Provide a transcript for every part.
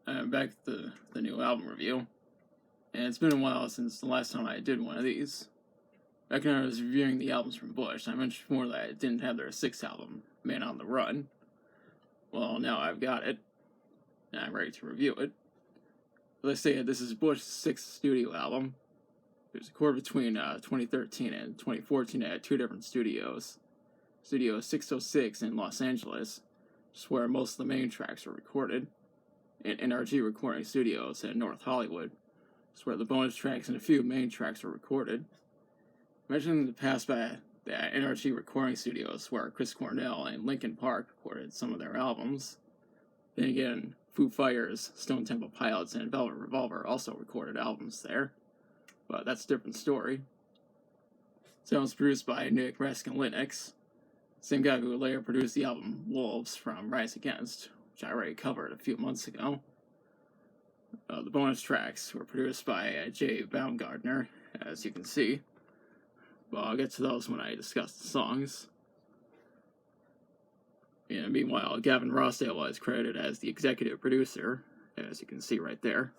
Back at the new album review, and it's been a while since the last time I did one of these. Back when I was reviewing the albums from Bush, I mentioned before that I didn't have their sixth album, Man on the Run. Well, now I've got it, and I'm ready to review it. Let's say this is Bush's sixth studio album. It was recorded between 2013 and 2014 at two different studios. Studio 606 in Los Angeles, which is where most of the main tracks were recorded, and NRG Recording Studios in North Hollywood, which is where the bonus tracks and a few main tracks were recorded. Mentioned in the past by the NRG Recording Studios, where Chris Cornell and Linkin Park recorded some of their albums. Then again, Foo Fighters, Stone Temple Pilots, and Velvet Revolver also recorded albums there, but that's a different story. So it was produced by Nick Raskulinecz, same guy who later produced the album Wolves from Rise Against, which I already covered a few months ago. The bonus tracks were produced by Jay Baumgartner, as you can see. Well, I'll get to those when I discuss the songs. And meanwhile, Gavin Rossdale was credited as the executive producer, as you can see right there.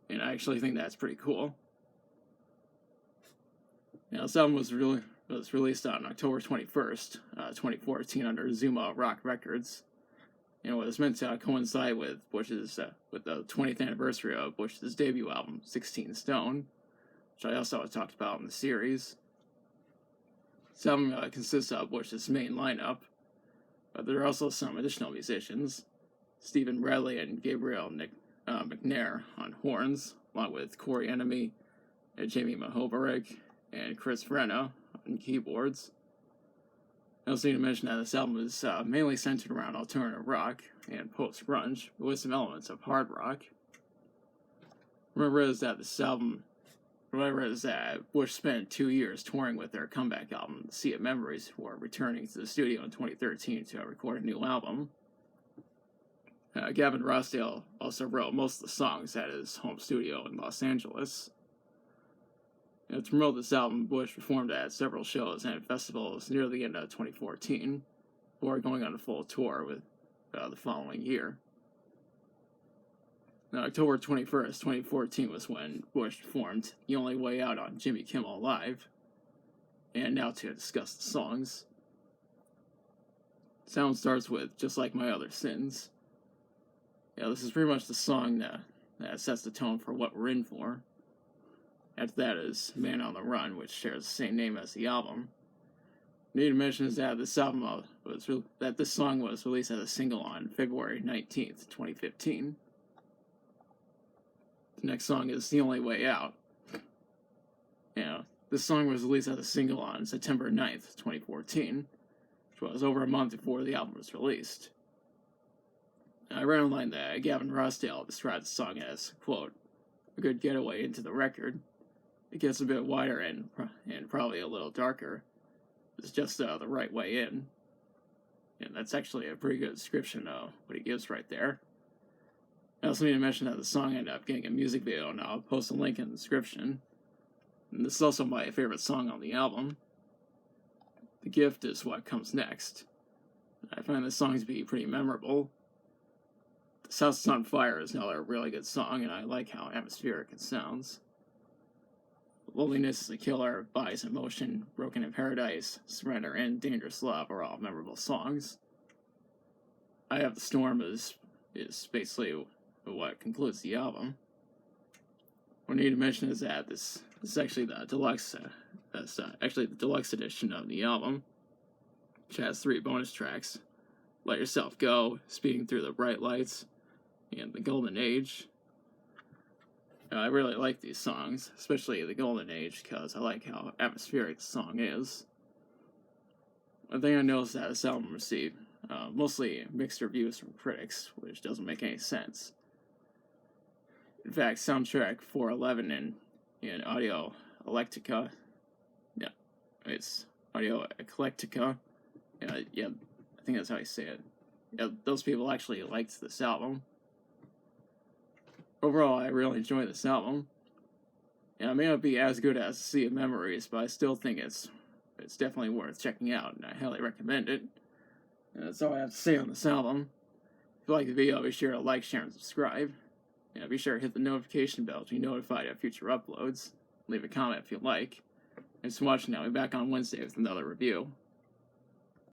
And I actually think that's pretty cool. Now, this album was released on October 21st, 2014 under Zuma Rock Records. And it was meant to coincide with with the 20th anniversary of Bush's debut album, 16 Stone, which I also talked about in the series. This album consists of Bush's main lineup, but there are also some additional musicians, Stephen Bradley and Gabriel McNair on horns, along with Corey Enemy, Jamie Mahovarik, and Chris Vrenna on keyboards. I also need to mention that this album is mainly centered around alternative rock and post-grunge, with some elements of hard rock. Remember that Bush spent 2 years touring with their comeback album, Sea of Memories, before returning to the studio in 2013 to record a new album. Gavin Rossdale also wrote most of the songs at his home studio in Los Angeles. To promote this album, Bush performed at several shows and festivals near the end of 2014, before going on a full tour with the following year. Now, October 21st, 2014 was when Bush performed The Only Way Out on Jimmy Kimmel Live. And now to discuss the songs. The sound starts with Just Like My Other Sins. This is pretty much the song that sets the tone for what we're in for. After that is Man on the Run, which shares the same name as the album. I need to mention is that this song was released as a single on February 19th, 2015. The next song is The Only Way Out. This song was released as a single on September 9th, 2014, which was over a month before the album was released. I read online that Gavin Rossdale described the song as, quote, a good getaway into the record. It gets a bit wider and probably a little darker. It's just the right way in. And that's actually a pretty good description of what he gives right there. I also need to mention that the song ended up getting a music video, and I'll post a link in the description. And this is also my favorite song on the album. The Gift is what comes next. I find this song to be pretty memorable. This House is on Fire is another really good song, and I like how atmospheric it sounds. Loneliness is a Killer, Bodies in Motion, Broken in Paradise, Surrender, and Dangerous Love are all memorable songs. Eye of the Storm is basically what concludes the album. What I need to mention is that this is actually the deluxe edition of the album, which has 3 bonus tracks: Let Yourself Go, Speeding Through the Bright Lights, and The Golden Age. I really like these songs, especially The Golden Age, because I like how atmospheric the song is. One thing I noticed that this album received mostly mixed reviews from critics, which doesn't make any sense. In fact, Soundtrack 411 in Audio Eclectica, it's Audio Eclectica, I think that's how you say it. Those people actually liked this album. Overall, I really enjoy this album. It may not be as good as Sea of Memories, but I still think it's definitely worth checking out, and I highly recommend it. And that's all I have to say on this album. you like the video, be sure to like, share, and subscribe. Be sure to hit the notification bell to be notified of future uploads. Leave a comment if you like. Thanks for watching. I'll be back on Wednesday with another review.